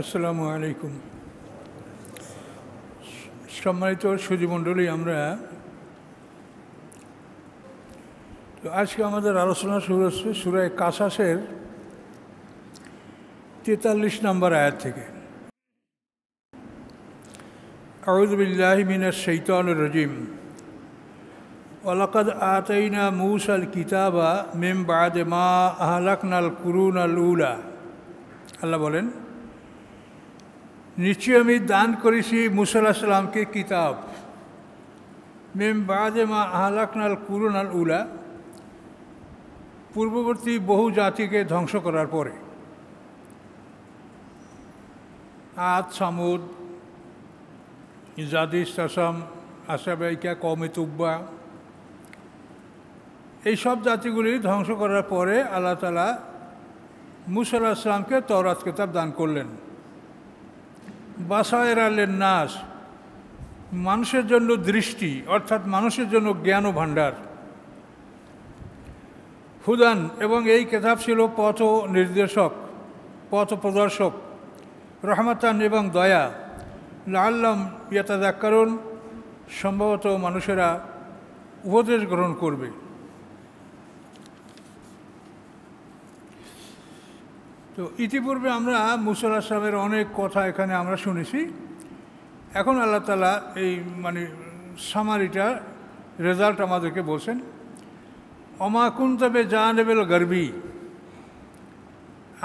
আসসালামু আলাইকুম। সম্মানিত সুধীমণ্ডলী, আমরা আজকে আমাদের আলোচনা শুরু হচ্ছে সূরা কাসাসের 43 নম্বর আয়াত থেকে। আউযু বিল্লাহি মিনাশ শাইতানির রাজিম। ওয়ালাকাদ আতাইনা মূসাল কিতাবা মিন বা'দে মা আহলাকনাল কুরুনাল উলা। আল্লাহ বলেন, নিশ্চয়ই আমি দান করেছি মূসা আলাইহিস সালামকে কিতাব, মিন বা'দে মা আহলাকনাল কুরুনাল উলা, পূর্ববর্তী বহু জাতিকে ধ্বংস করার পরে। আদ, সামুদ, জাদিস, তাসাম, আসাবাইকা, কওমে তুব্বা, এই সব জাতিগুলি ধ্বংস করার পরে আল্লাহ তাআলা মূসা আলাইহিস সালামকে তাওরাত কিতাব দান করলেন। বাসায়েরা লিন-নাস, মানুষের জন্য দৃষ্টি, অর্থাৎ মানুষের জন্য জ্ঞান ও ভাণ্ডার। হুদান, এবং এই কিতাব ছিল পথ নির্দেশক, পথ প্রদর্শক। রহমাতান, এবং দয়া। লাআল্লাহুম ইয়াতাযাক্কারুন, সম্ভবত মানুষেরা উপদেশ গ্রহণ করবে। তো ইতিপূর্বে আমরা মূসা আলাইহিস সালামের অনেক কথা এখানে আমরা শুনেছি। এখন আল্লাহ তাআলা এই সামারিটা, রেজাল্ট আমাদেরকে বলছেন। ওমা কুনতা বিজানিবিল গারবি,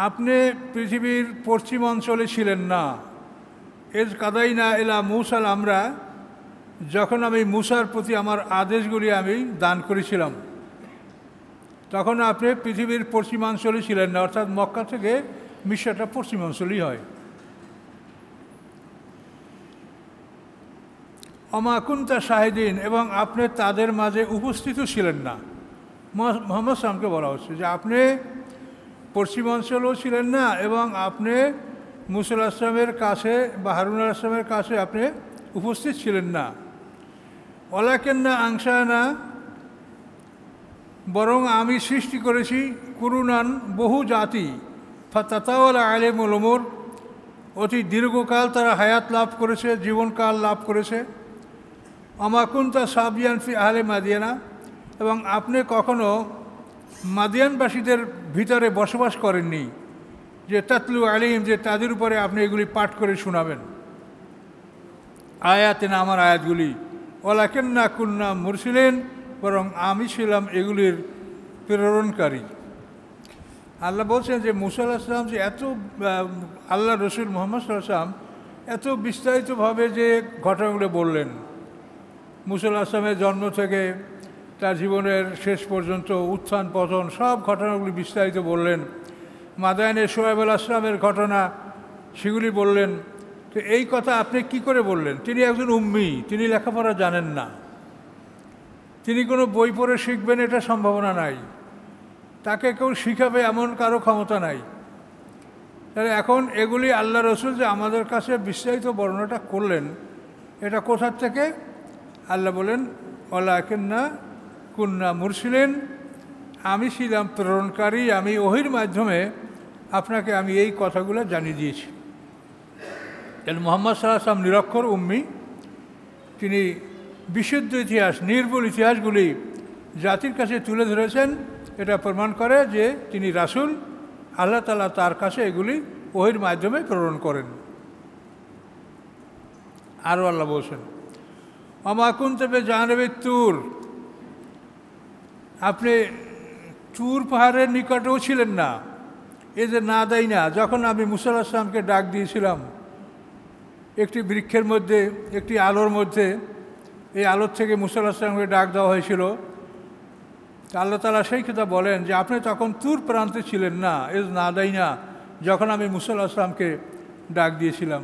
আপনি পৃথিবীর পশ্চিম অঞ্চলে ছিলেন না। এজ কাদাইনা ইলা মূসাল, আমরা যখন আমি মূসার প্রতি আমার আদেশগুলি আমি দান করেছিলাম, তখন আপনি পৃথিবীর পশ্চিমাঞ্চলে ছিলেন না, অর্থাৎ মক্কা থেকে মিশরটা পশ্চিমাঞ্চলই হয়। ওমা কুনতা শাহিদিন, এবং আপনি তাদের মাঝে উপস্থিত ছিলেন না। মুহাম্মদ সাল্লামকে বলা হচ্ছে যে আপনি পশ্চিমাঞ্চলেও ছিলেন না, এবং আপনি মূসা আলাইহিস সালামের কাছে বা হারুন আলাইহিস সালামের কাছে আপনি উপস্থিত ছিলেন না। ওয়ালাকিন্না আনশানা, বরং আমি সৃষ্টি করেছি কুরুনান, বহু জাতি। ফাতাতাওয়ালা আলিমুল উমুর, অতি দীর্ঘকাল তারা হায়াত লাভ করেছে, জীবনকাল লাভ করেছে। ওমা কুনতা সাবিয়ান ফি আহলি মাদিয়ানা, এবং আপনি কখনো মাদিয়ানবাসীদের ভিতরে বসবাস করেননি, যে তাতলু আলিম, যে তাদের উপরে আপনি এগুলি পাঠ করে শোনাবেন। আয়াতিনা, আমার আয়াতগুলি। ওয়ালাকিন্না কুন্না মুরসিলিন, বরং আমি ছিলাম এগুলির প্রেরণকারী। আল্লাহ বলছেন যে মূসা আলাইহিস সালাম যে এত, আল্লাহ রসুল মুহাম্মদ সাল্লাল্লাহু আলাইহি ওয়াসাল্লাম এত বিস্তারিতভাবে যে ঘটনাগুলো বললেন, মূসা আলাইহিস সালামের জন্ম থেকে তার জীবনের শেষ পর্যন্ত উত্থান পতন সব ঘটনাগুলি বিস্তারিত বললেন। মাদায়েনে শুআয়ব আলাইহিস সালামের ঘটনা সেগুলি বললেন। তো এই কথা আপনি কি করে বললেন? তিনি একজন উম্মি, তিনি লেখাপড়া জানেন না, তিনি কোনো বই পড়ে শিখবেন এটা সম্ভাবনা নাই, তাকে কেউ শিখাবে এমন কারো ক্ষমতা নাই। তাহলে এখন এগুলি আল্লাহ রসুল যে আমাদের কাছে বিস্তারিত বর্ণনাটা করলেন, এটা কোথার থেকে? আল্লাহ বলেন, ওয়ালাকিন্না কুন্না মুরসিলিন, আমি ছিলাম প্রেরণকারী, আমি ওহির মাধ্যমে আপনাকে আমি এই কথাগুলো জানিয়ে দিয়েছি। তাহলে মুহাম্মদ সাল্লাল্লাহু আলাইহি ওয়াসাল্লাম নিরক্ষর উম্মি, তিনি বিশুদ্ধ ইতিহাস, নির্ভুল ইতিহাসগুলি জাতির কাছে তুলে ধরেছেন। এটা প্রমাণ করে যে তিনি রাসূল, আল্লাহ তাআলা তার কাছে এগুলি ওহির মাধ্যমে প্রেরণ করেন। আরও আল্লাহ বলছেন, ওমা কুনতা বিজানিবিত তুর, আপনি তুর পাহাড়ের নিকটেও ছিলেন না। এই যে নাদাইনা, যখন আমি মূসা আলাইহিস সালামকে ডাক দিয়েছিলাম একটি বৃক্ষের মধ্যে, একটি আলোর মধ্যে, এই আলোর থেকে মূসা আলাইহিস সালামকে ডাক দেওয়া হয়েছিল। আল্লাহ তাআলা সেই কথা বলেন যে আপনি তখন তুর প্রান্তে ছিলেন না। এই নাদাইনা, যখন আমি মূসা আলাইহিস সালামকে ডাক দিয়েছিলাম।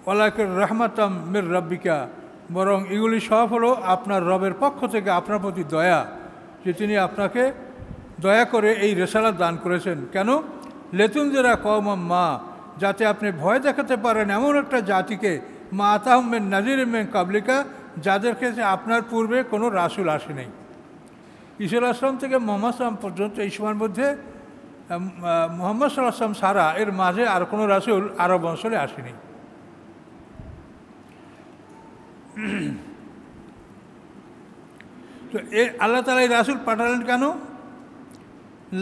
ওয়ালাকিন রাহমাতাম মির রাব্বিকা, বরং এগুলি সব হলো আপনার রবের পক্ষ থেকে আপনার প্রতি দয়া, যে তিনি আপনাকে দয়া করে এই রেসালাত দান করেছেন। কেন? লেতুনজিরা কওমান মা, যাতে আপনি ভয় দেখাতে পারেন এমন একটা জাতিকে, মা আতাহুম মিন নাযিরিম মিন কাবলিকা, যাদের কাছে আপনার পূর্বে কোনো রাসূল আসে নাই। ঈসা আলাইহিস সালাম থেকে মুহাম্মদ সাল্লাল্লাহু আলাইহি ওয়াসাল্লাম পর্যন্ত এই সময়ের মধ্যে মুহাম্মদ সাল্লাল্লাহু আলাইহি ওয়াসাল্লাম ছাড়া এর মাঝে আর কোনো রাসূল আরব অঞ্চলে আসেনি। তো আল্লাহ তাআলা এই রাসূল পাঠালেন কেন?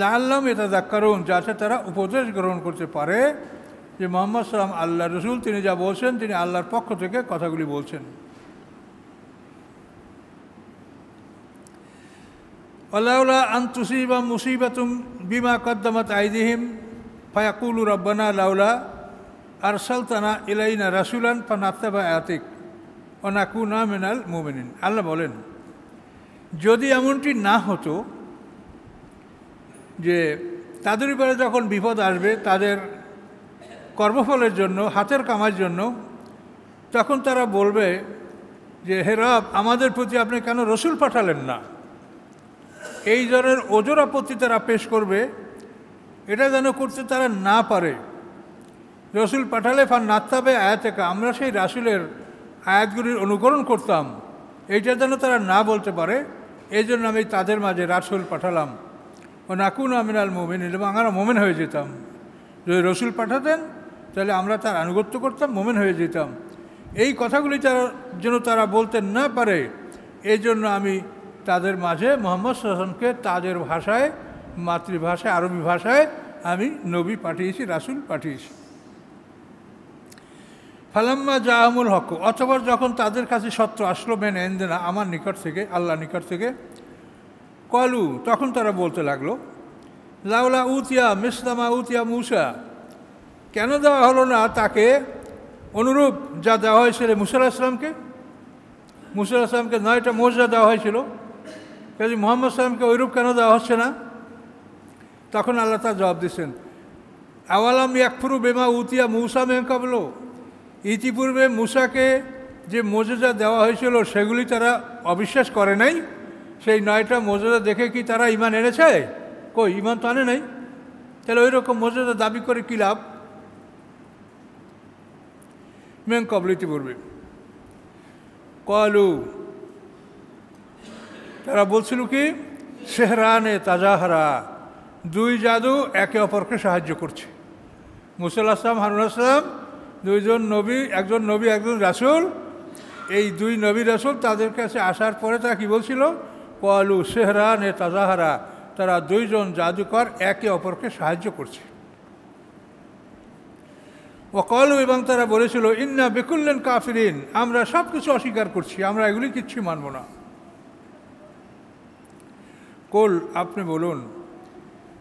লাআল্লাহুম ইয়াতাযাক্কারুন, যাতে তারা উপদেশ গ্রহণ করতে পারে যে মুহাম্মদ সাল্লাল্লাহু আলাইহি ওয়াসাল্লাম আল্লাহর রাসূল, তিনি যা বলছেন তিনি আল্লাহর পক্ষ থেকে কথাগুলি বলছেন। ওয়ালাউলা আন তুসিবা মুসিবাতুম বিমা কদ্দামাত আইদিহিম ফায়াকুলু রব্বানা লাউলা আরসালতানা ইলাইনা রাসূলান ফানাত্তাবা আয়াতিক ওয়া নাকুনা মিনাল মুমিনিন। আল্লাহ বলেন, যদি এমনটি না হতো যে তাদের উপরে যখন বিপদ আসবে তাদের কর্মফলের জন্য, হাতের কামার জন্য, তখন তারা বলবে যে হে রব, আমাদের প্রতি আপনি কেন রসুল পাঠালেন না? এই ধরনের ওজোর আপত্তি তারা পেশ করবে। এটা যেন করতে তারা না পারে। রসুল পাঠালে ফানাত্তাবে আয়াতিকা, আমরা সেই রাসূলের আয়াতগুলির অনুকরণ করতাম, এইটা যেন তারা না বলতে পারে, এই জন্য আমি তাদের মাঝে রাসূল পাঠালাম। ও নাকুনা মিনাল মুমিনিন, এবং আমরা মোমেন হয়ে যেতাম। যদি রসুল পাঠাতেন তাহলে আমরা তার আনুগত্য করতাম, মোমেন হয়ে যেতাম। এই কথাগুলি যেন তারা বলতে না পারে, এই জন্য আমি তাদের মাঝে মুহাম্মদ সাল্লাল্লাহু আলাইহি ওয়াসাল্লামকে তাদের ভাষায়, মাতৃভাষায়, আরবি ভাষায় আমি নবী পাঠিয়েছি, রাসূল পাঠিয়েছি। ফালাম্মা জাআহুমুল হক, অতঃপর যখন তাদের কাছে সত্য আসলো, মিন ইনদিনা, আমার নিকট থেকে, আল্লাহর নিকট থেকে, কলু, তখন তারা বলতে লাগলো, লাউলা উতিয়া মিসলামা উতিয়া মূসা, কেন দেওয়া হলো না তাকে অনুরূপ যা দেওয়া হয়েছিল মূসা আলাইহিস সালামকে? মূসা আলাইহিস সালামকে 9টা মুজিজা দেওয়া হয়েছিল, কাজে মুহাম্মদ সাল্লামকে ওইরূপ কেন দেওয়া হচ্ছে না? তখন আল্লাহ তাআলা জবাব দিচ্ছেন, আওয়ালাম ইয়াকফুরু বিমা উতিয়া মূসা মিন ক্বাবলু, ইতিপূর্বে মূসাকে যে মুজিজা দেওয়া হয়েছিল সেগুলি তারা অবিশ্বাস করে নাই? সেই 9টা মুজিজা দেখে কি তারা ঈমান এনেছে? কই, ঈমান তো আনে নাই। তাহলে ওই রকম মুজিজা দাবি করে কী লাভ? মিন ক্বাবলু, ইতিপূর্বে। কলু, তারা বলছিল কি, সেহরানে তাজাহারা, দুই জাদু একে অপরকে সাহায্য করছে। মূসা আলাইহিস সালাম, হারুন আলাইহিস সালাম, দুইজন নবী, একজন নবী একজন রাসূল। এই দুই নবী রাসূল তাদের কাছে আসার পরে তারা কি বলছিল? কলু সেহরানে তাজাহারা, তারা দুইজন জাদুকর একে অপরকে সাহায্য করছে। ও কলু, এবং তারা বলেছিল, ইন্না বিকুল্লিন কাফিরিন, আমরা সব কিছু অস্বীকার করছি, আমরা এগুলি কিচ্ছু মানব না। কুল, আপনি বলুন,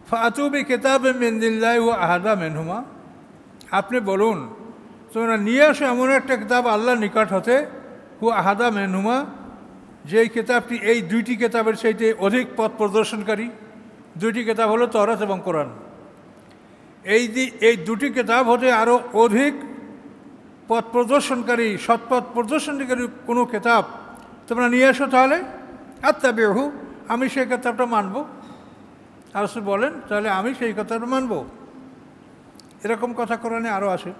ফাতু বিকিতাবিম মিন ইনদিল্লাহি ওয়া আহাদা মিনহুমা, আপনি বলুন তোমরা নিয়ে আসো এমন একটা কিতাব আল্লাহর নিকট হতে, হুয়া আহাদা মিনহুমা, যেই কিতাবটি এই দুইটি কিতাবের চাইতে অধিক পথ প্রদর্শনকারী। দুইটি কিতাব হলো তওরাত এবং কোরআন। এই দুটি কিতাব হতে আরও অধিক পথ প্রদর্শনকারী, সৎপথ প্রদর্শনকারী কোনো কিতাব তোমরা নিয়ে আসো, তাহলে আত্তাবিহু, আমি সেই কিতাবটা মানব। রাসূল বলেন, তাহলে আমি সেই কথাটা মানব। এরকম কথা কোরআনে আরও আসে।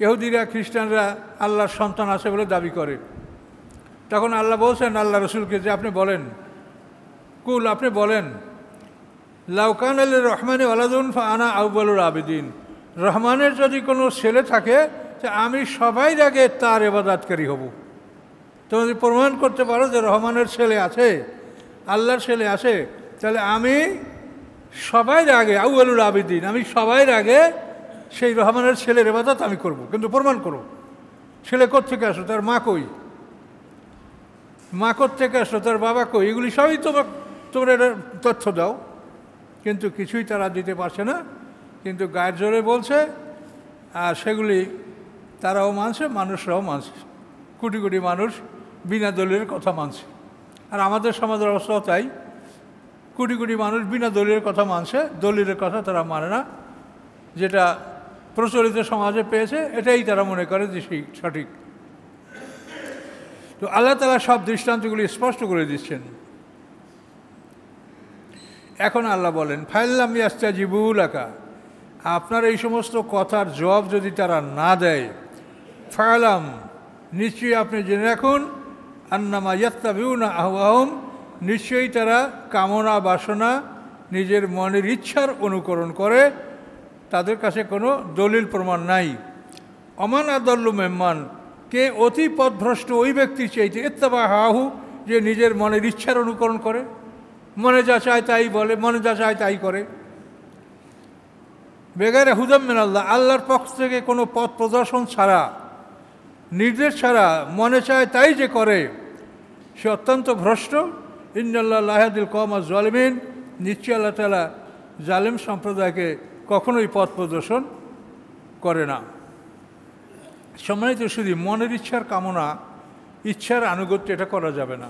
ইহুদিরা, খ্রিস্টানরা আল্লাহর সন্তান আছে বলে দাবি করে। তখন আল্লাহ বলছেন আল্লাহ রসুলকে যে আপনি বলেন, কুল, আপনি বলেন, লাউকান আল রহমানে ওয়ালাদুন ফা আনা আউয়ালুল আবিদিন, রহমানের যদি কোনো ছেলে থাকে তো আমি সবাই আগে তার ইবাদতকারী হব। তোমরা যদি প্রমাণ করতে পারো যে রহমানের ছেলে আছে, আল্লাহর ছেলে আছে, তাহলে আমি সবাই আগে আউয়ালুল আবিদিন, আমি সবাই আগে সেই রহমানের ছেলের ইবাদত আমি করব। কিন্তু প্রমাণ করো, ছেলে কোত্থেকে আসো, তার মা কই, মা কোত্থেকে আসো, তার বাবা কই, এগুলি সবই তোমরা এটা তথ্য দাও। কিন্তু কিছুই তারা দিতে পারছে না, কিন্তু গায়ের জোরে বলছে, আর সেগুলি তারাও মানছে, মানুষরাও মানছে। কোটি কোটি মানুষ বিনা দলিলের কথা মানছে। আর আমাদের সমাজের অবস্থাও তাই, কোটি কোটি মানুষ বিনা দলিলের কথা মানছে, দলিলের কথা তারা মানে না। যেটা প্রচলিত সমাজে পেয়েছে এটাই তারা মনে করে যে সঠিক। তো আল্লাহ তাআলা সব দৃষ্টান্তগুলি স্পষ্ট করে দিচ্ছেন। এখন আল্লাহ বলেন, ফাইল্লাম ইয়াস্তাজিবু লাকা, আপনার এই সমস্ত কথার জবাব যদি তারা না দেয়, ফালাম, নিশ্চয়ই আপনি জেনে রাখুন, আন্নামা ইয়াত্তাবিউনা আহওয়াহুম, নিশ্চয়ই তারা কামনা বাসনা নিজের মনের ইচ্ছার অনুকরণ করে তাদের কাছে কোনো দলিল প্রমাণ নাই। অমান আদাল্লু মেম্মান, কে অতি পথভ্রষ্ট ওই ব্যক্তি চাইতে ইত্তাবা হাহু, যে নিজের মনের ইচ্ছার অনুকরণ করে, মনে যা চায় তাই বলে, মনে যা চায় তাই করে। বেগারে হুদাম মিনাল্লাহ, আল্লাহর পক্ষ থেকে কোনো পথ প্রদর্শন ছাড়া, নির্দেশ ছাড়া মনে চায় তাই যে করে, সে অত্যন্ত ভ্রষ্ট। ইন্নাল্লাহ লাহাদিল কওমা জালিমিন, নিশ্চয় আল্লাহ তাআলা জালেম সম্প্রদায়কে কখনোই পথ প্রদর্শন করে না। সম্মানিত শুধু মনের ইচ্ছার কামনা, ইচ্ছার আনুগত্য এটা করা যাবে না।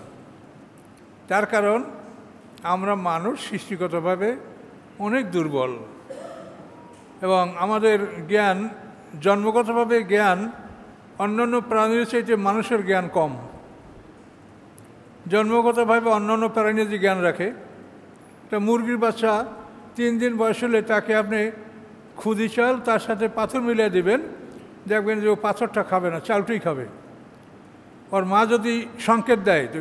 তার কারণ আমরা মানুষ সৃষ্টিগতভাবে অনেক দুর্বল এবং আমাদের জ্ঞান, জন্মগতভাবে জ্ঞান অন্যান্য প্রাণীর চাইতে মানুষের জ্ঞান কম। জন্মগতভাবে অন্যান্য প্রাণী যে জ্ঞান রাখে, একটা মুরগির বাচ্চা 3 দিন বয়স হলে তাকে আপনি খুদি চাল তার সাথে পাথর মিলিয়ে দেবেন, দেখবেন যে ও পাথরটা খাবে না, চালটাই খাবে। ওর মা যদি সংকেত দেয় তো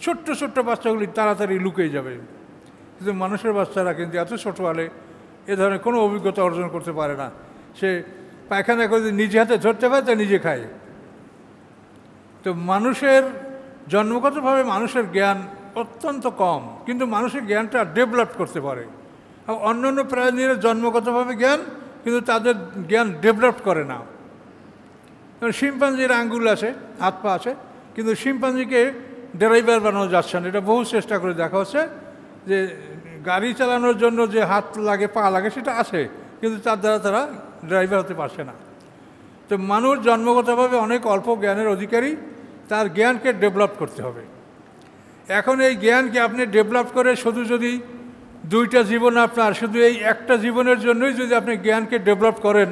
ছোট্ট ছোট্ট বাচ্চাগুলি তাড়াতাড়ি লুকিয়ে যাবে। কিন্তু মানুষের বাচ্চারা কিন্তু এত ছোটো হলে এ ধরনের কোনো অভিজ্ঞতা অর্জন করতে পারে না। সে পায়খানা করে নিজে হাতে ধরতে পারে, তা নিজে খায়। তো মানুষের জন্মগতভাবে মানুষের জ্ঞান অত্যন্ত কম, কিন্তু মানুষের জ্ঞানটা ডেভেলপ করতে পারে। অন্যান্য প্রাণীরা জন্মগতভাবে জ্ঞান, কিন্তু তাদের জ্ঞান ডেভেলপ করে না। শিম্পাঞ্জির আঙ্গুল আছে, হাত পা আছে, কিন্তু শিম্পাঞ্জিকে ড্রাইভার বানানো যাচ্ছে না। এটা বহু চেষ্টা করে দেখা হচ্ছে যে গাড়ি চালানোর জন্য যে হাত লাগে, পা লাগে, সেটা আছে, কিন্তু তার দ্বারা তারা ড্রাইভার হতে পারছে না। তো মানুষ জন্মগতভাবে অনেক অল্প জ্ঞানের অধিকারী, তার জ্ঞানকে ডেভেলপ করতে হবে। এখন এই জ্ঞানকে আপনি ডেভেলপ করে শুধু যদি 2টা জীবন আপনার, শুধু এই একটা জীবনের জন্যই যদি আপনি জ্ঞানকে ডেভেলপ করেন,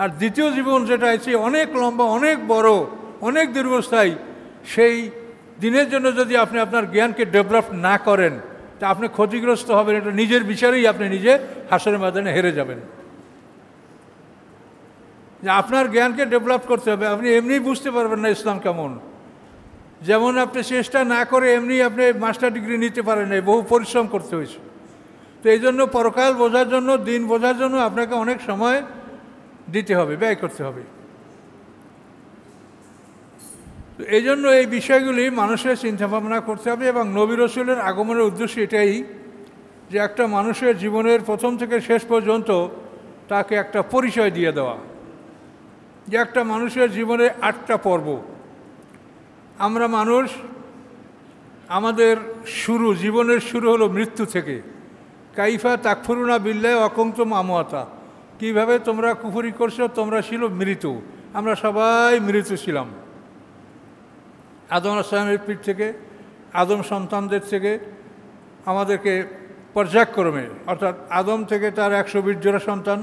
আর দ্বিতীয় জীবন যেটা আছে অনেক লম্বা, অনেক বড়, অনেক দীর্ঘস্থায়ী, সেই দিনের জন্য যদি আপনি আপনার জ্ঞানকে ডেভেলপ না করেন, তা আপনি ক্ষতিগ্রস্ত হবেন। এটা নিজের বিচারেই আপনি নিজে হাসরের ময়দানে হেরে যাবেন। যে আপনার জ্ঞানকে ডেভেলপ করতে হবে। আপনি এমনিই বুঝতে পারবেন না ইসলাম কেমন। যেমন আপনি চেষ্টা না করে এমনি আপনি মাস্টার ডিগ্রি নিতে পারেন না, বহু পরিশ্রম করতে হয়েছে। তো এই জন্য পরকাল বোঝার জন্য, দিন বোঝার জন্য আপনাকে অনেক সময় দিতে হবে, ব্যয় করতে হবে। তো এই জন্য এই বিষয়গুলি মানুষের চিন্তাভাবনা করতে হবে। এবং নবী রাসূলের আগমনের উদ্দেশ্য এটাই যে একটা মানুষের জীবনের প্রথম থেকে শেষ পর্যন্ত তাকে একটা পরিচয় দিয়ে দেওয়া, যে একটা মানুষের জীবনে 8টা পর্ব। আমরা মানুষ, আমাদের শুরু, জীবনের শুরু হলো মৃত্যু থেকে। কাইফা তাকফুরুনা বিল্লাহি ওয়া কুনতুম আমওয়াতা, কীভাবে তোমরা কুফরি করছো, তোমরা ছিল মৃত। আমরা সবাই মৃত ছিলাম। আদম আলাইহিস সালামের পিঠ থেকে, আদম সন্তানদের থেকে আমাদেরকে পর্যায়ক্রমে, অর্থাৎ আদম থেকে তার 120 জোড়া সন্তান,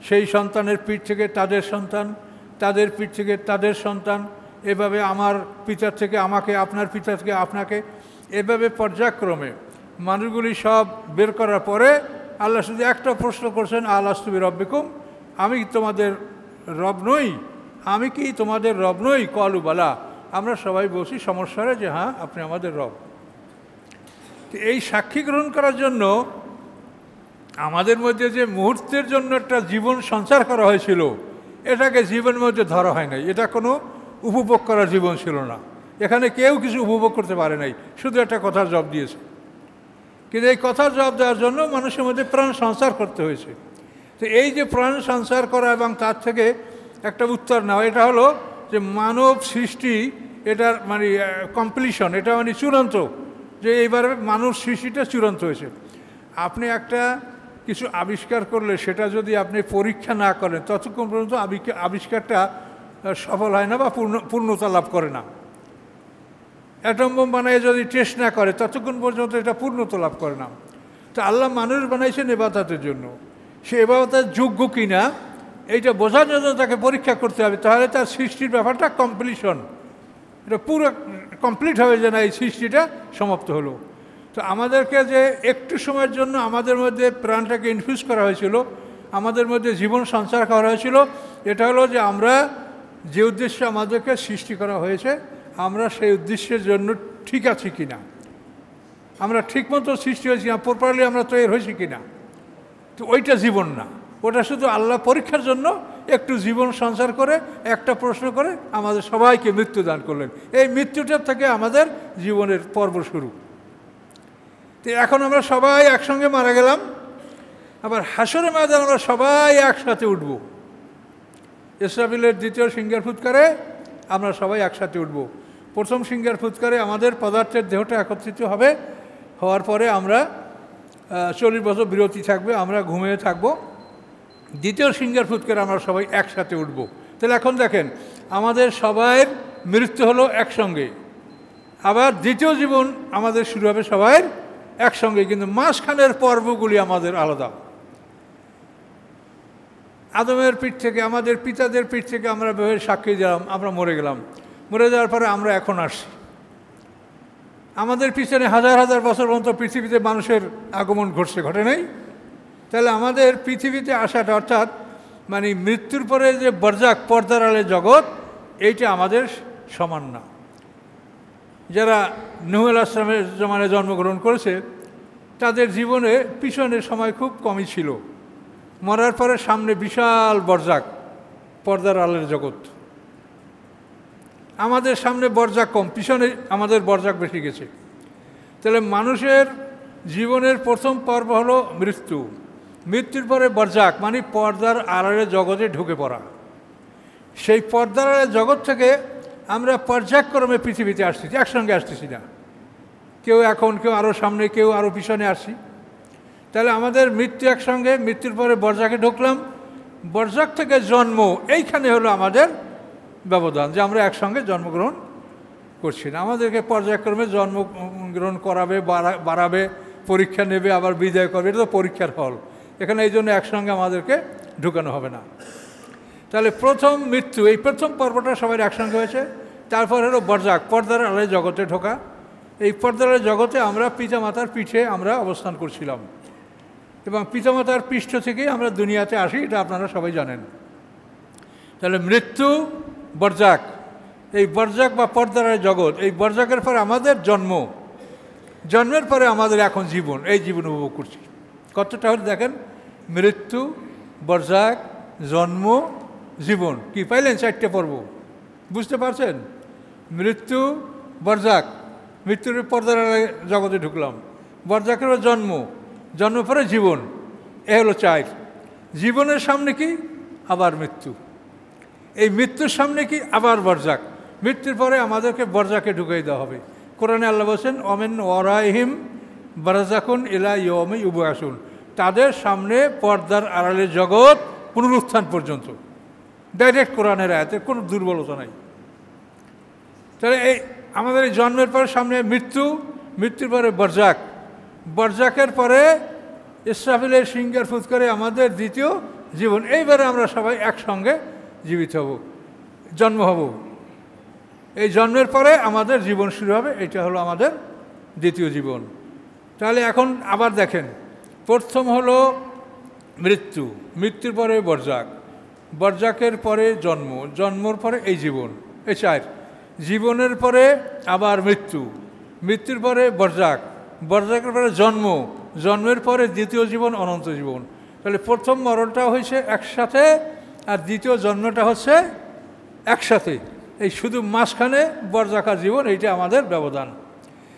সেই সন্তানের পিঠ থেকে তাদের সন্তান, তাদের পিঠ থেকে তাদের সন্তান, এভাবে আমার পিতার থেকে আমাকে, আপনার পিতা থেকে আপনাকে, এভাবে পর্যায়ক্রমে মানুষগুলি সব বের করার পরে আল্লাহ শুধু একটা প্রশ্ন করছেন, আলাস্তু বিরব্বিকুম, আমি কি তোমাদের রব নই? আমি কি তোমাদের রব নই? কলু বালা, আমরা সবাই বলছি সমস্যারে যে হ্যাঁ, আপনি আমাদের রব। এই সাক্ষী গ্রহণ করার জন্য আমাদের মধ্যে যে মুহূর্তের জন্য একটা জীবন সঞ্চার করা হয়েছিল, এটাকে জীবনের মধ্যে ধরা হয় নাই। এটা কোনো উপভোগ করার জীবন ছিল না। এখানে কেউ কিছু উপভোগ করতে পারে নাই, শুধু একটা কথার জবাব দিয়েছে। কিন্তু এই কথার জবাব দেওয়ার জন্য মানুষের মধ্যে প্রাণ সঞ্চার করতে হয়েছে। তো এই যে প্রাণ সঞ্চার করা এবং তার থেকে একটা উত্তর নেওয়া, এটা হলো যে মানব সৃষ্টি, এটার মানে কমপ্লিশন, এটা মানে চূড়ান্ত, যে এইবার মানব সৃষ্টিটা চূড়ান্ত হয়েছে। আপনি একটা কিছু আবিষ্কার করলে সেটা যদি আপনি পরীক্ষা না করেন, ততক্ষণ পর্যন্ত আবিষ্কারটা সফল হয় না বা পূর্ণতা লাভ করে না। অ্যাটম বোম বানায় যদি টেস্ট না করে, ততক্ষণ পর্যন্ত এটা পূর্ণতা লাভ করে না। তো আল্লাহ মানুষ বানাইছেন ইবাদতের জন্য, সে ইবাদতের যোগ্য কিনা এইটা বোঝার জন্য তাকে পরীক্ষা করতে হবে। তাহলে তার সৃষ্টির ব্যাপারটা কমপ্লিশন, এটা পুরো কমপ্লিট হবে যে না, এই সৃষ্টিটা সমাপ্ত হলো। তো আমাদেরকে যে একটু সময়ের জন্য আমাদের মধ্যে প্রাণটাকে ইনফিউজ করা হয়েছিল, আমাদের মধ্যে জীবন সঞ্চার করা হয়েছিল, এটা হলো যে আমরা যে উদ্দেশ্যে আমাদেরকে সৃষ্টি করা হয়েছে, আমরা সেই উদ্দেশ্যের জন্য ঠিক আছি কি না। আমরা ঠিকমতো সৃষ্টি হয়েছি না, প্রপারলি আমরা তৈরি হয়েছি কি না। তো ওইটা জীবন না, ওটা শুধু আল্লাহ পরীক্ষার জন্য একটু জীবন সঞ্চার করে একটা প্রশ্ন করে আমাদের সবাইকে মৃত্যু দান করলেন। এই মৃত্যুটার থেকে আমাদের জীবনের পর্ব শুরু। তো এখন আমরা সবাই একসঙ্গে মারা গেলাম, আবার হাসরের ময়দানে আমরা সবাই একসাথে উঠব। ইসরাফিলের দ্বিতীয় সিংহার ফুৎকারে আমরা সবাই একসাথে উঠব। প্রথম সিংহার ফুৎকারে আমাদের পদার্থের দেহটা একত্রিত হবে, হওয়ার পরে আমরা 40 বছর বিরতি থাকবে, আমরা ঘুমিয়ে থাকব। দ্বিতীয় সিংহার ফুৎকারে আমরা সবাই একসাথে উঠব। তাহলে এখন দেখেন, আমাদের সবাইয়ের মৃত্যু হলো একসঙ্গে, আবার দ্বিতীয় জীবন আমাদের শুরু হবে সবাইয়ের একসঙ্গে, কিন্তু মাঝখানের পর্বগুলি আমাদের আলাদা। আদমের পিঠ থেকে, আমাদের পিতাদের পিঠ থেকে আমরা সাক্ষী দিলাম, আমরা মরে গেলাম। মরে যাওয়ার পরে আমরা এখন আসছি। আমাদের পিছনে হাজার হাজার বছর পর্যন্ত পৃথিবীতে মানুষের আগমন ঘটে নাই? তাহলে আমাদের পৃথিবীতে আসাটা, অর্থাৎ মানে মৃত্যুর পরে যে বরজাক, পর্দার আড়ালে জগৎ, এইটা আমাদের সমান না। যারা নূহ আলাইহিস সালামের জমানায় জন্মগ্রহণ করেছে তাদের জীবনে পিছনের সময় খুব কমই ছিল। মরার পরে সামনে বিশাল বরজাক, পর্দার আড়ালের জগৎ। আমাদের সামনে বরজাক কম, পিছনে আমাদের বরজাক বেশি গেছে। তাহলে মানুষের জীবনের প্রথম পর্ব হলো মৃত্যু। মৃত্যুর পরে বরজাক, মানে পর্দার আড়ালে জগতে ঢুকে পড়া। সেই পর্দার আড়ালে জগৎ থেকে আমরা পর্যায়ক্রমে পৃথিবীতে আসতেছি, একসঙ্গে আসতেছি না। কেউ এখন, কেউ আরও সামনে, কেউ আরও পিছনে আসছি। তাহলে আমাদের মৃত্যু একসঙ্গে, মৃত্যুর পরে বরজাকে ঢুকলাম, বরজাক থেকে জন্ম, এইখানে হলো আমাদের ব্যবধান, যে আমরা একসঙ্গে জন্মগ্রহণ করছি না। আমাদেরকে পর্যায়ক্রমে জন্মগ্রহণ করাবে, বাড়াবে, পরীক্ষা নেবে, আবার বিদায় করবে। এটা তো পরীক্ষার হল, এখানে এই জন্য একসঙ্গে আমাদেরকে ঢুকানো হবে না। তাহলে প্রথম মৃত্যু, এই প্রথম পর্বটা সবাই একসঙ্গে হয়েছে। তারপর হলো বরজাক, পর্দার আড়ালে জগতে ঢোকা। এই পর্দার আড়ালে জগতে আমরা পিতামাতার পিঠে আমরা অবস্থান করছিলাম, এবং পিতামাতার পৃষ্ঠ থেকেই আমরা দুনিয়াতে আসি, এটা আপনারা সবাই জানেন। তাহলে মৃত্যু, বরজাক, এই বরজাক বা পর্দার আড়ালে জগৎ, এই বরজাকের পরে আমাদের জন্ম, জন্মের পরে আমাদের এখন জীবন, এই জীবন উপভোগ করছি। কতটা হলে দেখেন, মৃত্যু, বরজাক, জন্ম, জীবন, কি পাইলেন? 4টে পর্ব, বুঝতে পারছেন? মৃত্যু, বরজাক, মৃত্যুর পর্দার জগতে ঢুকলাম, বরজাকের জন্ম, জন্ম পরে জীবন, এ হলো 4। জীবনের সামনে কি? আবার মৃত্যু। এই মৃত্যুর সামনে কি? আবার বরজাক। মৃত্যুর পরে আমাদেরকে বরজাকে ঢুকিয়ে দেওয়া হবে। কোরআনে আল্লাহ বলছেন, অমেন ওয়ারাইহিম বারজাকুন ইলা ইয়াউমি ইউবআসুন, তাদের সামনে পর্দার আড়ালে জগৎ, পুনরুত্থান পর্যন্ত। ডাইরেক্ট কোরআনের আয়াতে, কোনো দুর্বলতা নাই। তাহলে এই আমাদের এই জন্মের পর সামনে মৃত্যু, মৃত্যুর পরে বরজাক, বরজাকের পরে ইসরাফিলের সিংহার ফুৎকারে আমাদের দ্বিতীয় জীবন। এইবারে আমরা সবাই একসঙ্গে জীবিত হব, জন্ম হব। এই জন্মের পরে আমাদের জীবন শুরু হবে, এটা হলো আমাদের দ্বিতীয় জীবন। তাহলে এখন আবার দেখেন, প্রথম হলো মৃত্যু, মৃত্যুর পরে বরজাক, বরজাকের পরে জন্ম, জন্মর পরে এই জীবন, এই 4। জীবনের পরে আবার মৃত্যু, মৃত্যুর পরে বরজাক, বরজাকের পরে জন্ম, জন্মের পরে দ্বিতীয় জীবন, অনন্ত জীবন। তাহলে প্রথম মরণটা হয়েছে একসাথে, আর দ্বিতীয় জন্মটা হচ্ছে একসাথে। এই শুধু মাঝখানে বরজাকা জীবন, এইটা আমাদের ব্যবধান।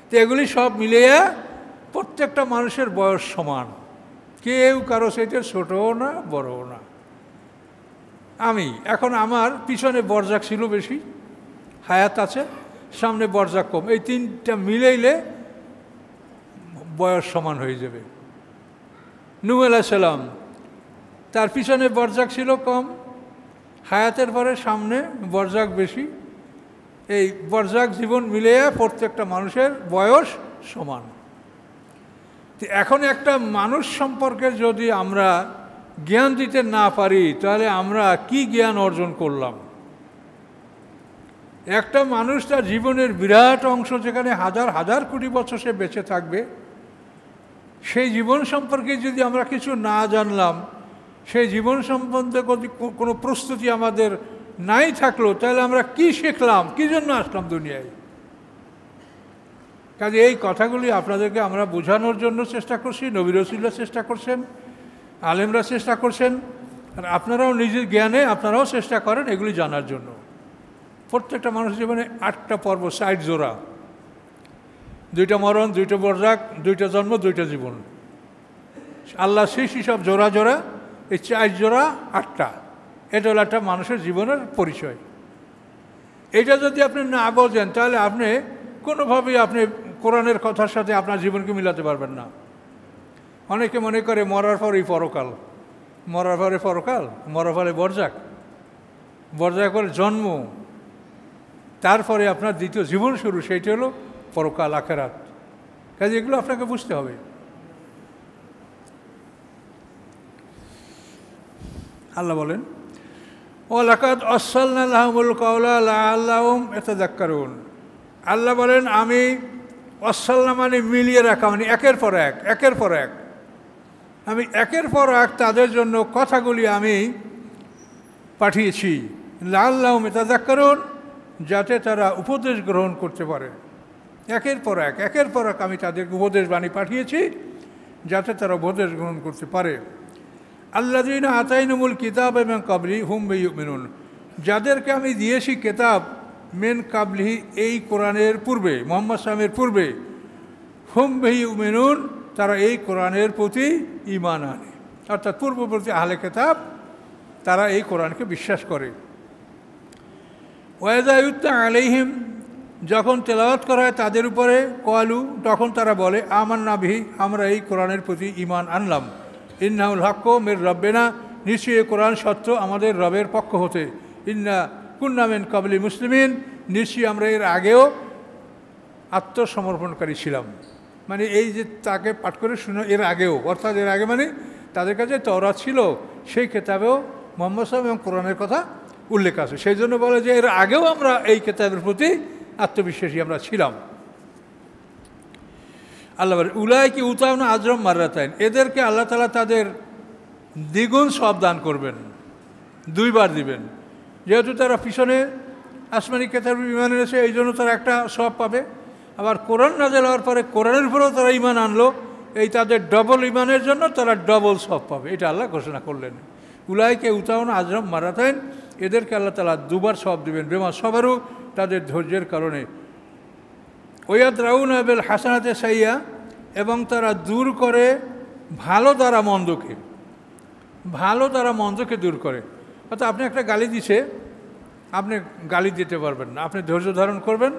তো এগুলি সব মিলিয়ে প্রত্যেকটা মানুষের বয়স সমান, কেউ কারো সাথে ছোটও না, বড়ও না। আমি এখন, আমার পিছনে বরজাক ছিল বেশি, হায়াত আছে, সামনে বরজাক কম, এই 3টা মিলাইলে বয়স সমান হয়ে যাবে। নূহ আলাইহিস সালাম, তার পিছনে বরজাক ছিল কম, হায়াতের পরে সামনে বরজাক বেশি। এই বরজাক জীবন মিলিয়ে প্রত্যেকটা মানুষের বয়স সমান। এখন একটা মানুষ সম্পর্কে যদি আমরা জ্ঞান দিতে না পারি, তাহলে আমরা কি জ্ঞান অর্জন করলাম? একটা মানুষ তার জীবনের বিরাট অংশ, যেখানে হাজার হাজার কোটি বছর সে বেঁচে থাকবে, সেই জীবন সম্পর্কে যদি আমরা কিছু না জানলাম, সেই জীবন সম্বন্ধে কোনো প্রস্তুতি আমাদের নাই থাকলো, তাহলে আমরা কি শিখলাম, কী জন্য আসলাম দুনিয়ায়? কাজে এই কথাগুলি আপনাদেরকে আমরা বোঝানোর জন্য চেষ্টা করছি, নবী রাসূলরা চেষ্টা করছেন, আলেমরা চেষ্টা করছেন, আর আপনারাও নিজের জ্ঞানে আপনারাও চেষ্টা করেন এগুলি জানার জন্য। প্রত্যেকটা মানুষের জীবনে 8টা পর্ব, 60 জোড়া, 2টা মরণ, 2টা বরযাক, 2টা জন্ম, 2টা জীবন। আল্লাহ সৃষ্টি সব জোড়া জোড়া, এই 4 জোড়া 8টা, এটা হলো একটা মানুষের জীবনের পরিচয়। এটা যদি আপনি না বোঝেন তাহলে আপনি কোনোভাবেই আপনি কোরআনের কথার সাথে আপনার জীবনকে মিলাতে পারবেন না। অনেকে মনে করে মরার পরেই পরকাল, মরার পরে পরকাল, মরার পরে বরযাক, বরযাক করে জন্ম, তারপরে আপনার দ্বিতীয় জীবন শুরু, সেইটা হলো পরকাল, আখিরাত। কাজে এগুলো আপনাকে বুঝতে হবে। আল্লাহ বলেন, ওয়ালাকাদ আরসালনা লাহুমুল কাওলা লাআল্লাহুম ইয়াতাযাক্কারুন। আল্লাহ বলেন, আমি আরসালনা মানে মিলিয়ে রাখা, মানে একের পর এক, একের পর এক, আমি একের পর এক তাদের জন্য কথাগুলি আমি পাঠিয়েছি। লাআল্লাহুম ইয়াতাযাক্কারুন, যাতে তারা উপদেশ গ্রহণ করতে পারে। একের পর এক, একের পর এক আমি তাদেরকে উপদেশ বাণী পাঠিয়েছি, যাতে তারা উপদেশ গ্রহণ করতে পারে। আল্লাযীনা আতাইনাহুমুল কিতাব মিন ক্বাবলি হুম বিহি ইউমিনুন, যাদেরকে আমি দিয়েছি কিতাব মিন ক্বাবলিহি, এই কোরআনের পূর্বে, মুহাম্মদ সাল্লাল্লাহু পূর্বে, হুম বিহি ইউমিনুন, তারা এই কোরআনের প্রতি ঈমান আনে, অর্থাৎ পূর্ববর্তী আহলে কিতাব তারা এই কোরআনকে বিশ্বাস করে। ওয়া ইযা ইউতলা আলাইহিম, যখন তেলাওয়াত করা হয় তাদের উপরে, ক্বালু, তখন তারা বলে, আমান্না বিহি, আমরা এই কোরআনের প্রতি ঈমান আনলাম। ইন্নাহুল হাক্কু মির রাব্বিনা, নিশ্চয়ই এই কোরআন সত্য আমাদের রবের পক্ষ হতে। ইন্না কুন্না মিন ক্বাবলি মুসলিমিন, নিশ্চয়ই আমরা এর আগেও আত্মসমর্পণকারী ছিলাম। মানে এই যে তাকে পাঠ করে শুনে, এর আগেও, অর্থাৎ এর আগে মানে তাদের কাছে তাওরাত ছিল, সেই কিতাবেও মুহাম্মদ সাল্লাল্লাহু আলাইহি ওয়াসাল্লাম এবং কোরআনের কথা উল্লেখ আছে। সেই জন্য বলে যে এর আগেও আমরা এই কিতাবের প্রতি আত্মবিশ্বাসী আমরা ছিলাম। আল্লাহ বলে, উলাইকি উতাউনা আজরাম মাররাতাইন, এদেরকে আল্লাহ তাআলা তাদের দ্বিগুণ সওয়াব দান করবেন, 2 বার দিবেন। যেহেতু তারা পিছনে আসমানি কিতাবে ঈমান এনেছে, এই জন্য তারা একটা সওয়াব পাবে। আবার কোরআন নাযিল হওয়ার পরে কোরআনের উপরেও তারা ঈমান আনলো, এই তাদের ডবল ঈমানের জন্য তারা ডবল সওয়াব পাবে, এটা আল্লাহ ঘোষণা করলেন। উলাইকি উতাউনা আজরাম মাররাতাইন, এদেরকে আল্লাহ তাআলা 2 বার সওয়াব দিবেন, বেমা সবারও, তাদের ধৈর্যের কারণে। ওয়ায়াদরাউনা বিল হাসানাতি সাইয়্যা, এবং তারা দূর করে ভালো দ্বারা মন্দকে, ভালো দ্বারা মন্দকে দূর করে। অর্থাৎ আপনি একটা গালি দিছে, আপনি গালি দিতে পারবেন না, আপনি ধৈর্য ধারণ করবেন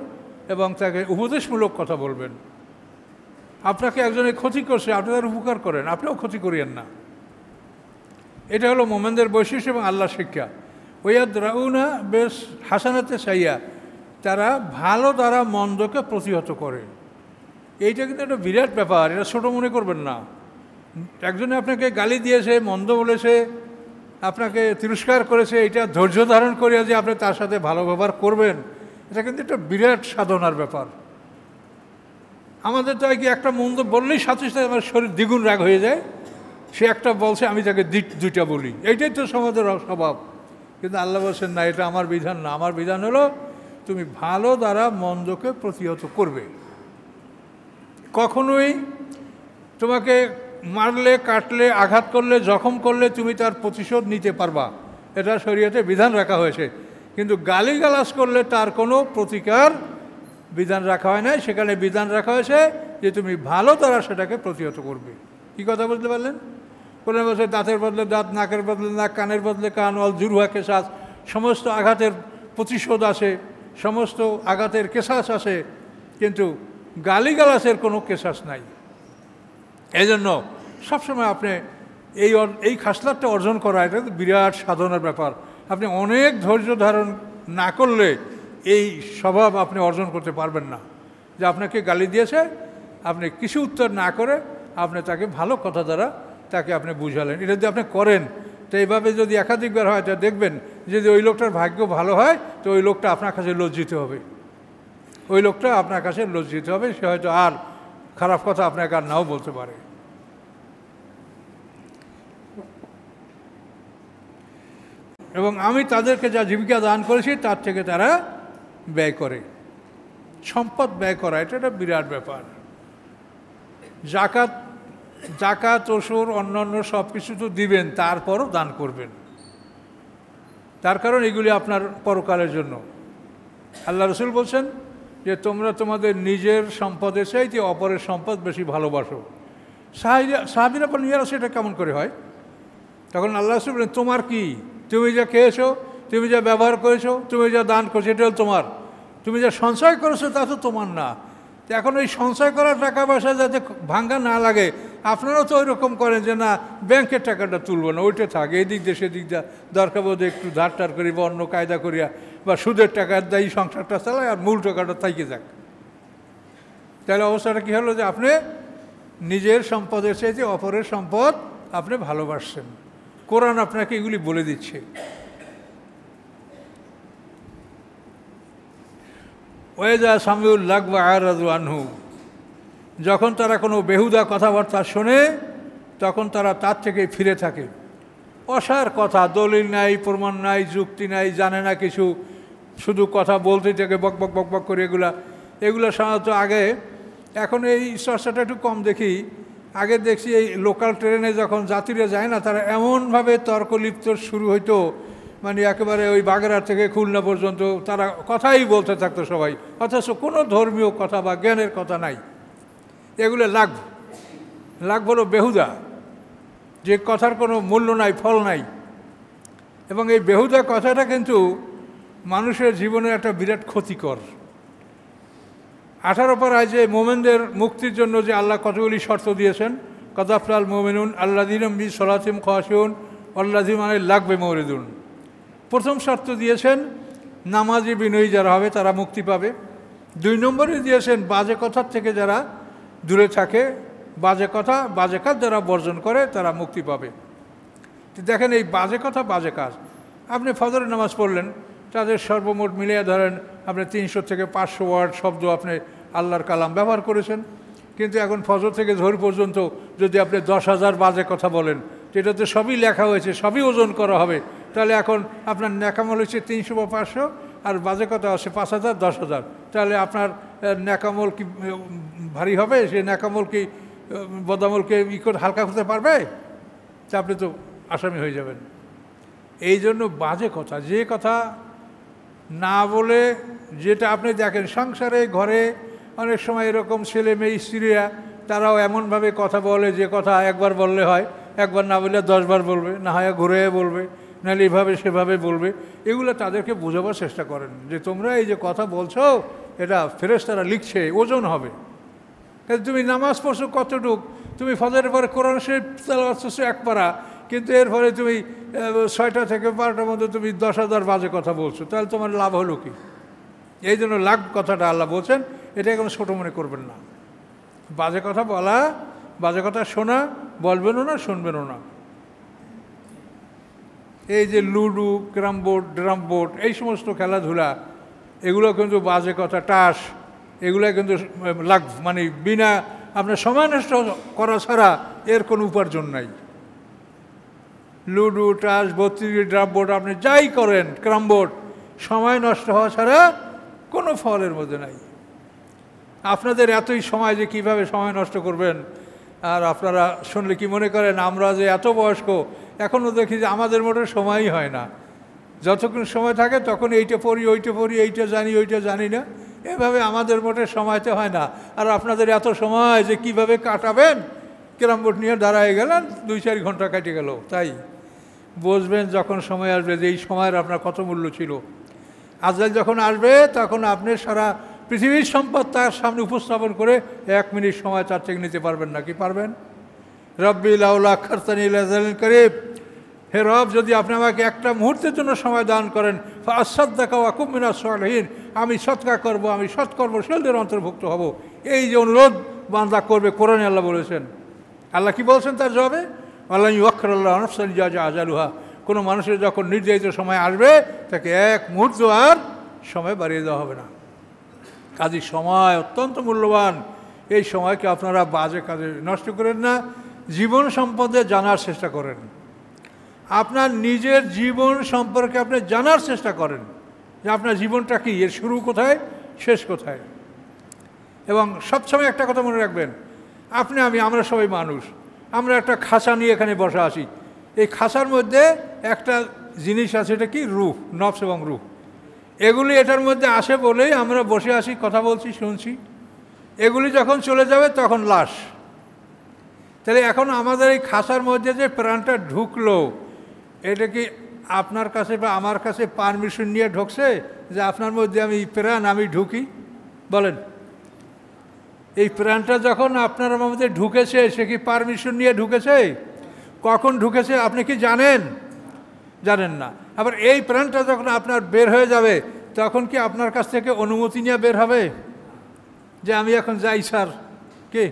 এবং তাকে উপদেশমূলক কথা বলবেন। আপনাকে একজনে ক্ষতি করছে, আপনি তার উপকার করেন, আপনিও ক্ষতি করিয়েন না। এটা হলো মোমেনদের বৈশিষ্ট্য এবং আল্লাহর শিক্ষা। ওয়ায়াদরাউনা বিল হাসানাতি সাইয়্যা, তারা ভালো দ্বারা মন্দকে প্রতিহত করে। এইটা কিন্তু একটা বিরাট ব্যাপার, এটা ছোটো মনে করবেন না। একজনে আপনাকে গালি দিয়েছে, মন্দ বলেছে, আপনাকে তিরস্কার করেছে, এটা ধৈর্য ধারণ করিয়া যে আপনি তার সাথে ভালো ব্যবহার করবেন, এটা কিন্তু একটা বিরাট সাধনার ব্যাপার। আমাদের তো কি একটা মন্দ বললেই সাথে সাথে আমার শরীর দ্বিগুণ রাগ হয়ে যায়, সে একটা বলছে আমি তাকে 2টা বলি, এইটাই তো সমাজের স্বভাব। কিন্তু আল্লাহ বলছেন না, এটা আমার বিধান না। আমার বিধান হলো তুমি ভালো দ্বারা মন্দকে প্রতিহত করবে। কখনোই তোমাকে মারলে, কাটলে, আঘাত করলে, জখম করলে তুমি তার প্রতিশোধ নিতে পারবা, এটা শরীয়তে বিধান রাখা হয়েছে। কিন্তু গালিগালাজ করলে তার কোনো প্রতিকার বিধান রাখা হয় নাই। সেখানে বিধান রাখা হয়েছে যে তুমি ভালো দ্বারা সেটাকে প্রতিহত করবে। কী কথা বুঝতে পারলেন? কোনো বছর দাঁতের বদলে দাঁত, নাকের বদলে নাক, কানের বদলে কান, অল জুরুহা কেসাস, সমস্ত আঘাতের প্রতিশোধ আছে, সমস্ত আঘাতের কেসাস আছে, কিন্তু গালিগালাজের কোনো কেসাস নাই। এই জন্য সবসময় আপনি এই খাসলাতটা অর্জন করা, এটা বিরাট সাধনার ব্যাপার। আপনি অনেক ধৈর্য ধারণ না করলে এই স্বভাব আপনি অর্জন করতে পারবেন না। যে আপনাকে গালি দিয়েছে, আপনি কিছু উত্তর না করে আপনি তাকে ভালো কথা দ্বারা তাকে আপনি বুঝালেন। এটা যদি আপনি করেন, তো এইভাবে যদি একাধিকবার হয়, তা দেখবেন যদি ওই লোকটার ভাগ্য ভালো হয়, তো ওই লোকটা আপনার কাছে লজ্জিত হবে, ওই লোকটা আপনার কাছে লজ্জিত হবে। সে হয়তো আর খারাপ কথা আপনাকে আর নাও বলতে পারে। এবং আমি তাদেরকে যা জীবিকা দান করেছি তার থেকে তারা ব্যয় করে। সম্পদ ব্যয় করা এটা একটা বিরাট ব্যাপার। জাকাত ওসুর অন্যান্য সব কিছু তো দিবেন, তারপরও দান করবেন। তার কারণ এগুলি আপনার পরকালের জন্য। আল্লাহ রসুল বলছেন যে তোমরা তোমাদের নিজের সম্পদের চাইতে অপরের সম্পদ বেশি ভালোবাসো। সাহাবীরা বলেন, ইয়া রাসূল, এটা কেমন করে হয়? তখন আল্লাহ রসুল বলেন, তোমার কি? তুমি যা খেয়েছো, তুমি যা ব্যবহার করেছো, তুমি যা দান করছো, এটা হল তোমার। তুমি যা সঞ্চয় করেছো তা তো তোমার না। তো এখন ওই সঞ্চয় করার টাকা পয়সা যাতে ভাঙ্গা না লাগে, আপনারাও তো ওই রকম করেন যে না, ব্যাংকের টাকাটা তুলব না, ওইটা থাকে, এই দিক দিয়ে সেদিক দিয়ে দরকার বোধে একটু ধার করি বা অন্য কায়দা করিয়া বা সুদের টাকার দায়ী সংসারটা চালায়, আর মূল টাকাটা থাইকে যাক। তাহলে অবস্থাটা কী হলো যে আপনি নিজের সম্পদের চাইতে অপরের সম্পদ আপনি ভালোবাসছেন। কোরআন আপনাকে এগুলি বলে দিচ্ছে। ওয়াইজা সামিউল লাগবা আরাদু আনহু, যখন তারা কোনো বেহুদা কথাবার্তা শোনে তখন তারা তার থেকে ফিরে থাকে। অসার কথা, দলিল নাই, প্রমাণ নাই, যুক্তি নাই, জানে না কিছু, শুধু কথা বলতে থাকে বক বক বক বক করে। এগুলো সাধারণত আগে, এখন এই চর্চাটা একটু কম দেখি। আগে দেখছি এই লোকাল ট্রেনে যখন যাত্রীরা যায় না, তারা এমনভাবে তর্কলিপ্ত শুরু হইতো, মানে একেবারে ওই বাগেরহাট থেকে খুলনা পর্যন্ত তারা কথাই বলতে থাকতো সবাই, অথচ কোনো ধর্মীয় কথা বা জ্ঞানের কথা নাই। এগুলো লাভ হলো বেহুদা, যে কথার কোনো মূল্য নাই, ফল নাই। এবং এই বেহুদা কথাটা কিন্তু মানুষের জীবনে একটা বিরাট ক্ষতিকর। 18 পারায় যে মোমেনদের মুক্তির জন্য যে আল্লাহ কতগুলি শর্ত দিয়েছেন, কদাফলাল মোমেনুন আল্লাযীনা বি সলাতিহিম খাশিউন ওয়াল্লাযীনা আনিল লাগবি মুরিদুন। প্রথম শর্ত দিয়েছেন নামাজি বিনয়ী যারা হবে তারা মুক্তি পাবে। 2 নম্বরে দিয়েছেন বাজে কথার থেকে যারা দূরে থাকে, বাজে কাজ যারা বর্জন করে তারা মুক্তি পাবে। তো দেখেন, এই বাজে কথা, বাজে কাজ, আপনি ফজরের নামাজ পড়লেন, তাদের সর্বমোট মিলিয়ে ধরেন আপনি 300 থেকে 500 ওয়ার্ড শব্দ আপনি আল্লাহর কালাম ব্যবহার করেছেন। কিন্তু এখন ফজর থেকে জোহর পর্যন্ত যদি আপনি 10,000 বাজে কথা বলেন, যেটা তো সবই লেখা হয়েছে, সবই ওজন করা হবে, তাহলে এখন আপনার নেকামল হচ্ছে 300 বা 500, আর বাজে কথা আছে 5,000 10,000। তাহলে আপনার নেকামল কি ভারী হবে? সে নেকামল কি বদামলকে করে হালকা করতে পারবে? তা আপনি তো আসামি হয়ে যাবেন। এই জন্য বাজে কথা, যে কথা না বলে, যেটা আপনি দেখেন সংসারে ঘরে অনেক সময় এরকম ছেলে মেয়ে স্ত্রীরা তারাও এমনভাবে কথা বলে, যে কথা একবার বললে হয়, একবার না বললে 10 বার বলবে, না হয় ঘুরে বলবে, নাহলে এভাবে সেভাবে বলবে। এগুলো তাদেরকে বোঝাবার চেষ্টা করেন যে তোমরা এই যে কথা বলছো, এটা ফেরেশতারা লিখছে, ওজন হবে। তুমি নামাজ পড়ছো কতটুক, তুমি ফজরের পরে কোরআন শরীফ তেলাওয়াত করছো 1 পারা, কিন্তু এরপরে তুমি 6টা থেকে 12টার মধ্যে তুমি 10,000 বাজে কথা বলছো, তাহলে তোমার লাভ হলো কি? এই জন্য লাভ কথাটা আল্লাহ বলছেন, এটা কোনো ছোটো মনে করবেন না। বাজে কথা বলা, বাজে কথা শোনা, বলবেনও না, শুনবেনও না। এই যে ludo, carrom board, drum board, এই সমস্ত খেলাধুলা, এগুলো কিন্তু বাজে কথা, টাস, এগুলো কিন্তু মানে বিনা আপনার সময় নষ্ট করা ছাড়া এর কোনো উপার্জন নাই। লুডো, টাস, 32 ড্রাম বোর্ড, আপনি যাই করেন, ক্যারাম বোর্ড, সময় নষ্ট হওয়া ছাড়া কোনো ফলের মধ্যে নাই। আপনাদের এতই সময় যে কিভাবে সময় নষ্ট করবেন, আর আপনারা শুনলে কি মনে করেন আমরা যে এত বয়স্ক, এখনও দেখি যে আমাদের মোটে সময়ই হয় না। যতক্ষণ সময় থাকে তখন এইটা পড়ি, ওইটা পড়ি, এইটা জানি, ওইটা জানি না, এভাবে আমাদের মোটে সময়তে হয় না। আর আপনাদের এত সময় যে কিভাবে কাটাবেন, ক্যারাম বোর্ড নিয়ে দাঁড়ায় গেলেন, 2-4 ঘন্টা কেটে গেল। তাই বুঝবেন যখন সময় আসবে যে এই সময়ের আপনার কত মূল্য ছিল। আজকাল যখন আসবে তখন আপনি সারা পৃথিবীর সম্পদ তার সামনে উপস্থাপন করে 1 মিনিট সময় তার থেকে নিতে পারবেন না। কি পারবেন? রব্বি লাউলা আখারতানি ইলা আজালিন করিব, হে রব, যদি আপনি আমাকে একটা মুহূর্তের জন্য সময় দান করেন, ফাআসাদদাকা ওয়া আকুম মিনাস সালিহিন, আমি সৎকার করব, আমি সৎকর্মশীলদের অন্তর্ভুক্ত হব। এই যে অনুরোধ বান্দা করবে, কোরআনে আল্লাহ বলেছেন। আল্লাহ কি বলছেন তার জবাবে? আল্লাহ ইউআখিরুল্লাহু নাফসান ইযা জাআ আজালুহা, কোনো মানুষের যখন নির্ধারিত সময় আসবে তাকে 1 মুহূর্ত আর সময় বাড়িয়ে দেওয়া হবে না। কাজে সময় অত্যন্ত মূল্যবান। এই সময়কে আপনারা বাজে কাজে নষ্ট করেন না, জীবন সম্পদে জানার চেষ্টা করেন। আপনার নিজের জীবন সম্পর্কে আপনি জানার চেষ্টা করেন যে আপনার জীবনটা কি, এর শুরু কোথায়, শেষ কোথায়। এবং সবসময় একটা কথা মনে রাখবেন, আপনি আমরা সবাই মানুষ, আমরা একটা খাঁচা নিয়ে এখানে বসে আছি। এই খাঁচার মধ্যে একটা জিনিস আছে, এটা কি? রূহ, নফস এবং রূহ। এগুলি এটার মধ্যে আসে বলেই আমরা বসে আছি, কথা বলছি, শুনছি। এগুলি যখন চলে যাবে তখন লাশ। তাহলে এখন আমাদের এই খাঁচার মধ্যে যে প্রাণটা ঢুকলো, এটা কি আপনার কাছে বা আমার কাছে পারমিশন নিয়ে ঢুকছে যে আপনার মধ্যে আমি প্রাণ আমি ঢুকি? বলেন, এই প্রাণটা যখন আপনার মধ্যে ঢুকেছে, সে কি পারমিশন নিয়ে ঢুকেছে? কখন ঢুকেছে আপনি কি জানেন? জানেন না। আবার এই প্রাণটা যখন আপনার বের হয়ে যাবে, তখন কি আপনার কাছ থেকে অনুমতি নিয়ে বের হবে যে আমি এখন যাই স্যার? কে?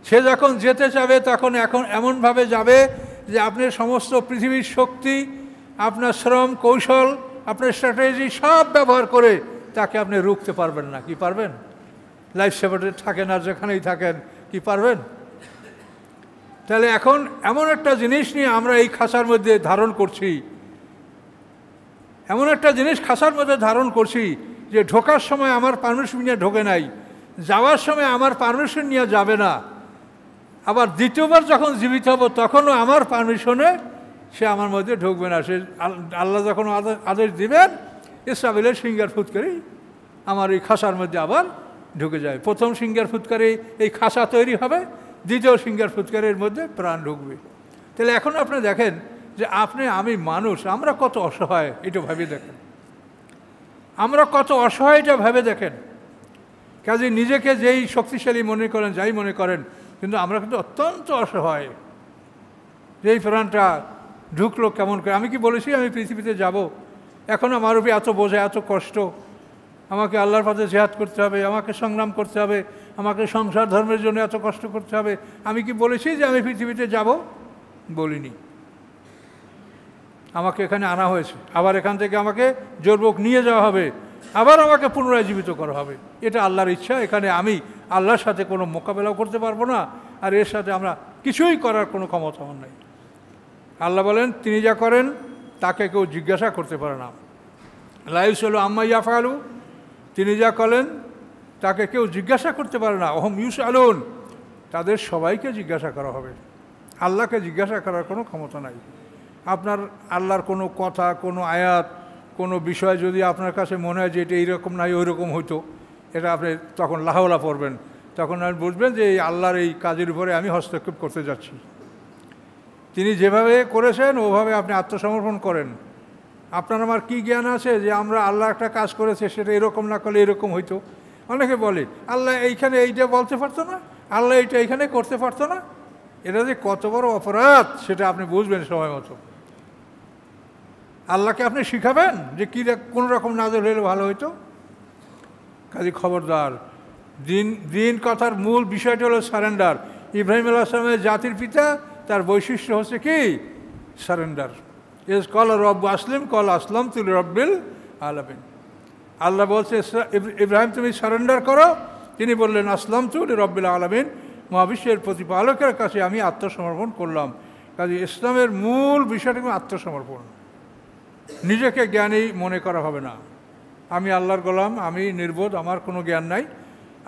সে যখন যেতে চাবে তখন এখন এমনভাবে যাবে যে আপনি সমস্ত পৃথিবীর শক্তি, আপনার শ্রম, কৌশল, আপনার স্ট্র্যাটেজি সব ব্যবহার করে তাকে আপনি রুখতে পারবেন না। কি পারবেন? লাইফ সেভারে থাকেন আর যেখানেই থাকেন, কি পারবেন? তাহলে এখন এমন একটা জিনিস নিয়ে আমরা এই খাঁচার মধ্যে ধারণ করছি, এমন একটা জিনিস খাঁচার মধ্যে ধারণ করছি যে ঢোকার সময় আমার পারমিশন নিয়ে ঢোকে নাই, যাওয়ার সময় আমার পারমিশন নিয়ে যাবে না, আবার দ্বিতীয়বার যখন জীবিত হব তখনও আমার পারমিশনে সে আমার মধ্যে ঢুকবে না। সে আল্লাহ যখন আদেশ দিবেন, ইসরাফিলের সিঙ্গার ফুৎকারি আমার এই খাঁচার মধ্যে আবার ঢুকে যায়। প্রথম সিঙ্গার ফুৎকারি এই খাঁচা তৈরি হবে, দ্বিতীয় সিঙ্গার ফুৎকারের মধ্যে প্রাণ ঢুকবে। তাহলে এখন আপনি দেখেন যে আমি মানুষ, আমরা কত অসহায়, এটা ভেবে দেখেন। আমরা কত অসহায়, এটা ভেবে দেখেন। কাজে নিজেকে যেই শক্তিশালী মনে করেন, যাই মনে করেন, কিন্তু আমরা কিন্তু অত্যন্ত অসহায়। যেই প্রাণটা ঢুকলো কেমন করে? আমি কি বলেছি আমি পৃথিবীতে যাব? এখন আমার উপরে এত বোঝা, এত কষ্ট, আমাকে আল্লাহর পথে জিহাদ করতে হবে, আমাকে সংগ্রাম করতে হবে, আমাকে সংসার ধর্মের জন্য এত কষ্ট করতে হবে। আমি কি বলেছি যে আমি পৃথিবীতে যাব? বলিনি। আমাকে এখানে আনা হয়েছে, আবার এখান থেকে আমাকে জোরপূর্বক নিয়ে যাওয়া হবে, আবার আমাকে পুনরায় জীবিত করা হবে। এটা আল্লাহর ইচ্ছা। এখানে আমি আল্লাহর সাথে কোনো মোকাবেলাও করতে পারবো না, আর এর সাথে আমরা কিছুই করার কোনো ক্ষমতা আমার নাই। আল্লাহ বলেন, তিনি যা করেন তাকে কেউ জিজ্ঞাসা করতে পারে না। লা ইউসআলু আম্মা ইয়াফআলু, তিনি যা করেন তাকে কেউ জিজ্ঞাসা করতে পারে না। ওহুম ইউসআলুন, তাদের সবাইকে জিজ্ঞাসা করা হবে। আল্লাহকে জিজ্ঞাসা করার কোনো ক্ষমতা নাই। আপনার আল্লাহর কোনো কথা, কোনো আয়াত, কোনো বিষয় যদি আপনার কাছে মনে হয় যে এটা এইরকম নাই ওই রকম হইতো, এটা আপনি তখন লাহাওলা পড়বেন, তখন আপনি বুঝবেন যে এই আল্লাহর এই কাজের উপরে আমি হস্তক্ষেপ করতে যাচ্ছি। তিনি যেভাবে করেছেন ওভাবে আপনি আত্মসমর্পণ করেন। আপনার আমার কি জ্ঞান আছে যে আমরা আল্লাহ একটা কাজ করেছে সেটা এরকম না করলে এরকম হইতো? অনেকে বলে আল্লাহ এইখানে এইটা বলতে পারতো না, আল্লাহ এইটা এইখানে করতে পারতো না। এটা যে কত বড় অপরাধ সেটা আপনি বুঝবেন সময় মতো। আল্লাহকে আপনি শিখাবেন যে কী কোন রকম নাজল হলে ভালো হইতো? কাজে খবরদার। দিন কথার মূল বিষয়টা হলো সারেন্ডার। ইব্রাহিম আলাইহিস সালামের জাতির পিতা, তার বৈশিষ্ট্য হচ্ছে কি? সারেন্ডার। ইজ কল রব্বু আসলিম কল আসলাম তুল রব্বিল আলামিন। আল্লাহ বলছে ইব্রাহিম তুমি সারেন্ডার করো, তিনি বললেন আসলাম তুল রব্বিল আলামিন, মহাবিশ্বের প্রতিপালকের কাছে আমি আত্মসমর্পণ করলাম। কাজে ইসলামের মূল বিষয়টা আত্মসমর্পণ। নিজেকে জ্ঞানী মনে করা হবে না। আমি আল্লাহর গোলাম, আমি নির্বোধ, আমার কোনো জ্ঞান নাই,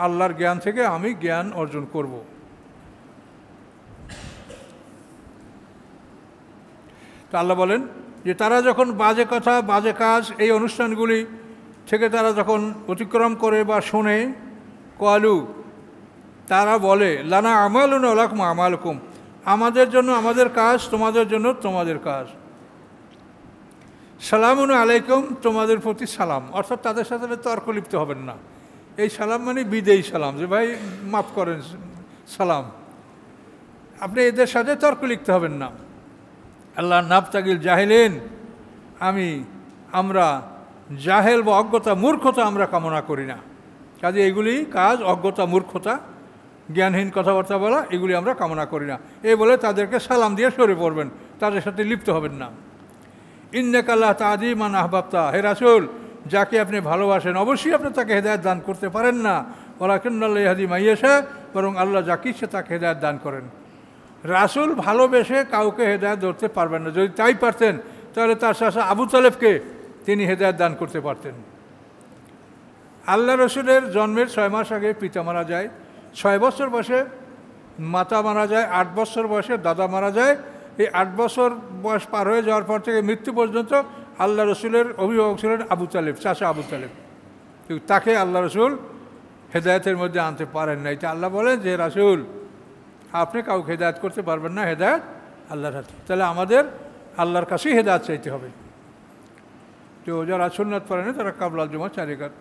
আল্লাহর জ্ঞান থেকে আমি জ্ঞান অর্জন করব। তো আল্লাহ বলেন যে তারা যখন বাজে কথা, বাজে কাজ, এই অনুষ্ঠানগুলি থেকে তারা যখন অতিক্রম করে বা শোনে, কলু, তারা বলে লানা আমালুনা লাকুম আমালুকুম, আমাদের জন্য আমাদের কাজ, তোমাদের জন্য তোমাদের কাজ। সালামুন আলাইকুম, তোমাদের প্রতি সালাম। অর্থাৎ তাদের সাথে তর্ক লিপ্ত হবেন না। এই সালাম মানে বিদেয়ী সালাম, যে ভাই মাফ করেন সালাম। আপনি এদের সাথে তর্ক লিপ্ত হবেন না। আল্লাহ নাবতাগিল জাহেলিন, আমরা জাহেল বা অজ্ঞতা, মূর্খতা আমরা কামনা করি না। কাজে এগুলি কাজ, অজ্ঞতা, মূর্খতা, জ্ঞানহীন কথাবার্তা বলা, এগুলি আমরা কামনা করি না। এই বলে তাদেরকে সালাম দিয়ে সরে পড়বেন, তাদের সাথে লিপ্ত হবেন না। ইন্নাকা লা তাহদি মান আহবাবতা, হে রাসূল, যাকে আপনি ভালোবাসেন অবশ্যই আপনি তাকে হেদায়েত দান করতে পারেন না। ওয়ালাকিন্নাল্লাহু ইয়াহদি মান ইয়াশা, বরং আল্লাহ যাকে ইচ্ছে তাকে হেদায়েত দান করেন। রাসূল ভালোবেসে কাউকে হেদায়েত ধরতে পারবেন না। যদি তাই পারতেন তাহলে তার চাচা আবু তালেবকে তিনি হেদায়েত দান করতে পারতেন। আল্লাহ রসুলের জন্মের 6 মাস আগে পিতা মারা যায়, 6 বছর বয়সে মাতা মারা যায়, 8 বছর বয়সে দাদা মারা যায়। এই 8 বছর বয়স পার হয়ে যাওয়ার পর থেকে মৃত্যু পর্যন্ত আল্লাহ রসুলের অভিভাবক ছিলেন আবু তালেব, চাচা আবু তালেব। কিন্তু তাকে আল্লাহ রসুল হেদায়েতের মধ্যে আনতে পারেন না। এটা আল্লাহ বলেন যে রাসূল আপনি কাউকে হেদায়েত করতে পারবেন না, হেদায়েত আল্লাহর হাতে। তাহলে আমাদের আল্লাহর কাছেই হেদায়েত চাইতে হবে। তো যারা সুন্নাত পড়ে না তারা কাবলাল জুমা 4 রাকাত